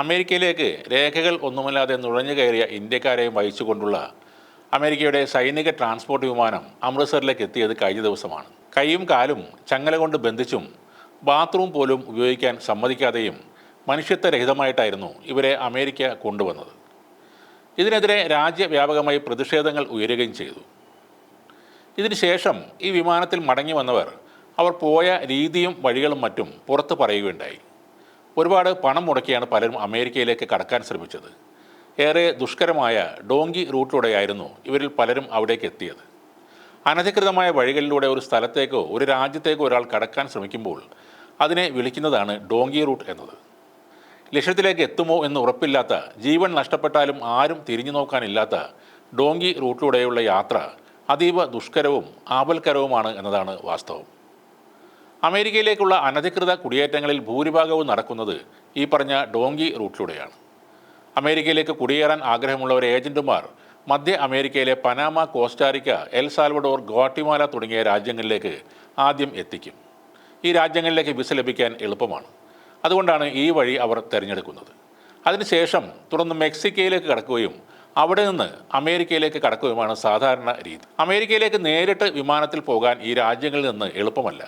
അമേരിക്കയിലേക്ക് രേഖകൾ ഒന്നുമല്ലാതെ നുഴഞ്ഞു കയറിയ ഇന്ത്യക്കാരെയും വഹിച്ചുകൊണ്ടുള്ള അമേരിക്കയുടെ സൈനിക ട്രാൻസ്പോർട്ട് വിമാനം അമൃത്സറിലേക്ക് എത്തിയത് കഴിഞ്ഞ ദിവസമാണ്. കൈയും കാലും ചങ്ങല കൊണ്ട് ബന്ധിച്ചും ബാത്റൂം പോലും ഉപയോഗിക്കാൻ സമ്മതിക്കാതെയും മനുഷ്യത്വരഹിതമായിട്ടായിരുന്നു ഇവരെ അമേരിക്ക കൊണ്ടുവന്നത്. ഇതിനെതിരെ രാജ്യവ്യാപകമായി പ്രതിഷേധങ്ങൾ ഉയരുകയും ചെയ്തു. ഇതിനുശേഷം ഈ വിമാനത്തിൽ മടങ്ങി വന്നവർ അവർ പോയ രീതിയും വഴികളും മറ്റും പുറത്ത് പറയുകയുണ്ടായി. ഒരുപാട് പണം മുടക്കിയാണ് പലരും അമേരിക്കയിലേക്ക് കടക്കാൻ ശ്രമിച്ചത്. ഏറെ ദുഷ്കരമായ ഡോങ്കി റൂട്ടിലൂടെയായിരുന്നു ഇവരിൽ പലരും അവിടേക്ക് എത്തിയത്. അനധികൃതമായ വഴികളിലൂടെ ഒരു സ്ഥലത്തേക്കോ ഒരു രാജ്യത്തേക്കോ ഒരാൾ കടക്കാൻ ശ്രമിക്കുമ്പോൾ അതിനെ വിളിക്കുന്നതാണ് ഡോങ്കി റൂട്ട് എന്നത്. ലക്ഷ്യത്തിലേക്ക് എത്തുമോ എന്ന് ഉറപ്പില്ലാത്ത, ജീവൻ നഷ്ടപ്പെട്ടാലും ആരും തിരിഞ്ഞു നോക്കാനില്ലാത്ത ഡോങ്കി റൂട്ടിലൂടെയുള്ള യാത്ര അതീവ ദുഷ്കരവും ആപൽക്കരവുമാണ് എന്നതാണ് വാസ്തവം. അമേരിക്കയിലേക്കുള്ള അനധികൃത കുടിയേറ്റങ്ങളിൽ ഭൂരിഭാഗവും നടക്കുന്നത് ഈ പറഞ്ഞ ഡോങ്കി റൂട്ടിലൂടെയാണ്. അമേരിക്കയിലേക്ക് കുടിയേറാൻ ആഗ്രഹമുള്ളവർ ഏജന്റുമാർ മധ്യ അമേരിക്കയിലെ Panama, Costa Rica, El Salvador, Guatemala തുടങ്ങിയ രാജ്യങ്ങളിലേക്ക് ആദ്യം എത്തിക്കും. ഈ രാജ്യങ്ങളിലേക്ക് വിസ ലഭിക്കാൻ എളുപ്പമാണ്. അതുകൊണ്ടാണ് ഈ വഴി അവർ തിരഞ്ഞെടുക്കുന്നത്. അതിനുശേഷം തുടർന്ന് മെക്സിക്കോയിലേക്ക് കടക്കുകയും അവിടെ നിന്ന് അമേരിക്കയിലേക്ക് കടക്കുകയുമാണ് സാധാരണ രീതി. അമേരിക്കയിലേക്ക് നേരിട്ട് വിമാനത്തിൽ പോകാൻ ഈ രാജ്യങ്ങളിൽ നിന്ന് എളുപ്പമല്ല.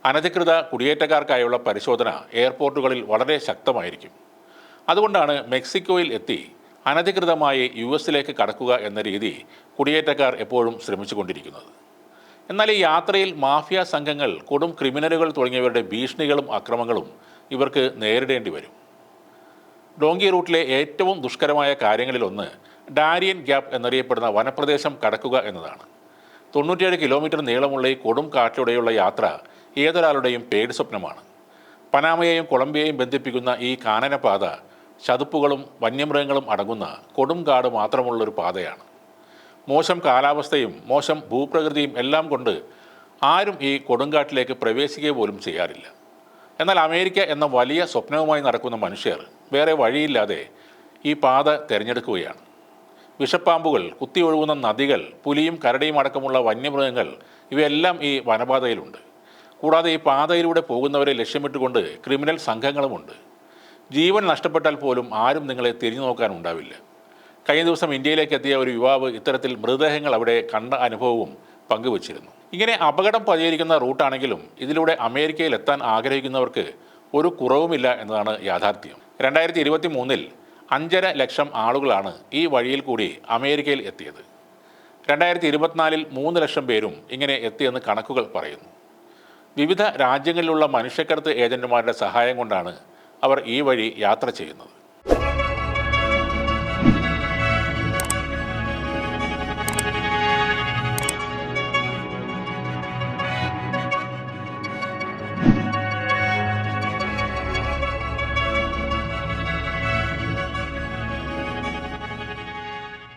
അനധികൃത കുടിയേറ്റക്കാർക്കായുള്ള പരിശോധന എയർപോർട്ടുകളിൽ വളരെ ശക്തമായിരിക്കും. അതുകൊണ്ടാണ് മെക്സിക്കോയിൽ എത്തി അനധികൃതമായി US കടക്കുക എന്ന രീതി കുടിയേറ്റക്കാർ എപ്പോഴും ശ്രമിച്ചുകൊണ്ടിരിക്കുന്നത്. എന്നാൽ ഈ യാത്രയിൽ മാഫിയ സംഘങ്ങൾ, കൊടും ക്രിമിനലുകൾ തുടങ്ങിയവരുടെ ഭീഷണികളും അക്രമങ്ങളും ഇവർക്ക് നേരിടേണ്ടി വരും. ഡോങ്കി റൂട്ടിലെ ഏറ്റവും ദുഷ്കരമായ കാര്യങ്ങളിലൊന്ന് ഡാരിയൻ ഗ്യാപ്പ് എന്നറിയപ്പെടുന്ന വനപ്രദേശം കടക്കുക എന്നതാണ്. 97 കിലോമീറ്റർ നീളമുള്ള ഈ കൊടും കാട്ടിലൂടെയുള്ള യാത്ര ഏതൊരാളുടെയും പേടി സ്വപ്നമാണ്. പനാമയെയും കൊളംബിയയും ബന്ധിപ്പിക്കുന്ന ഈ കാനനപാത ചതുപ്പുകളും വന്യമൃഗങ്ങളും അടങ്ങുന്ന കൊടും കാട് മാത്രമുള്ളൊരു പാതയാണ്. മോശം കാലാവസ്ഥയും മോശം ഭൂപ്രകൃതിയും എല്ലാം കൊണ്ട് ആരും ഈ കൊടുങ്കാട്ടിലേക്ക് പ്രവേശിക്കുക പോലും ചെയ്യാറില്ല. എന്നാൽ അമേരിക്ക എന്ന വലിയ സ്വപ്നവുമായി നടക്കുന്ന മനുഷ്യർ വേറെ വഴിയില്ലാതെ ഈ പാത തിരഞ്ഞെടുക്കുകയാണ്. വിഷപ്പാമ്പുകൾ, കുത്തിയൊഴുകുന്ന നദികൾ, പുലിയും കരടിയും അടക്കമുള്ള വന്യമൃഗങ്ങൾ ഇവയെല്ലാം ഈ വനപാതയിലുണ്ട്. കൂടാതെ ഈ പാതയിലൂടെ പോകുന്നവരെ ലക്ഷ്യമിട്ടുകൊണ്ട് ക്രിമിനൽ സംഘങ്ങളുമുണ്ട്. ജീവൻ നഷ്ടപ്പെട്ടാൽ പോലും ആരും നിങ്ങളെ തിരിഞ്ഞു നോക്കാനുണ്ടാവില്ല. കഴിഞ്ഞ ദിവസം ഇന്ത്യയിലേക്ക് എത്തിയ ഒരു യുവാവ് ഇത്തരത്തിൽ മൃതദേഹങ്ങൾ അവിടെ കണ്ട അനുഭവവും പങ്കുവച്ചിരുന്നു. ഇങ്ങനെ അപകടം പതിയിരിക്കുന്ന റൂട്ടാണെങ്കിലും ഇതിലൂടെ അമേരിക്കയിൽ എത്താൻ ആഗ്രഹിക്കുന്നവർക്ക് ഒരു കുറവുമില്ല എന്നതാണ് യാഥാർത്ഥ്യം. 2023 5.5 ലക്ഷം ആളുകളാണ് ഈ വഴിയിൽ കൂടി അമേരിക്കയിൽ എത്തിയത്. 2024 3 ലക്ഷം പേരും ഇങ്ങനെ എത്തിയെന്ന് കണക്കുകൾ പറയുന്നു. വിവിധ രാജ്യങ്ങളിലുള്ള മനുഷ്യക്കടത്ത് ഏജന്റുമാരുടെ സഹായം കൊണ്ടാണ് അവർ ഈ വഴി യാത്ര ചെയ്യുന്നത്.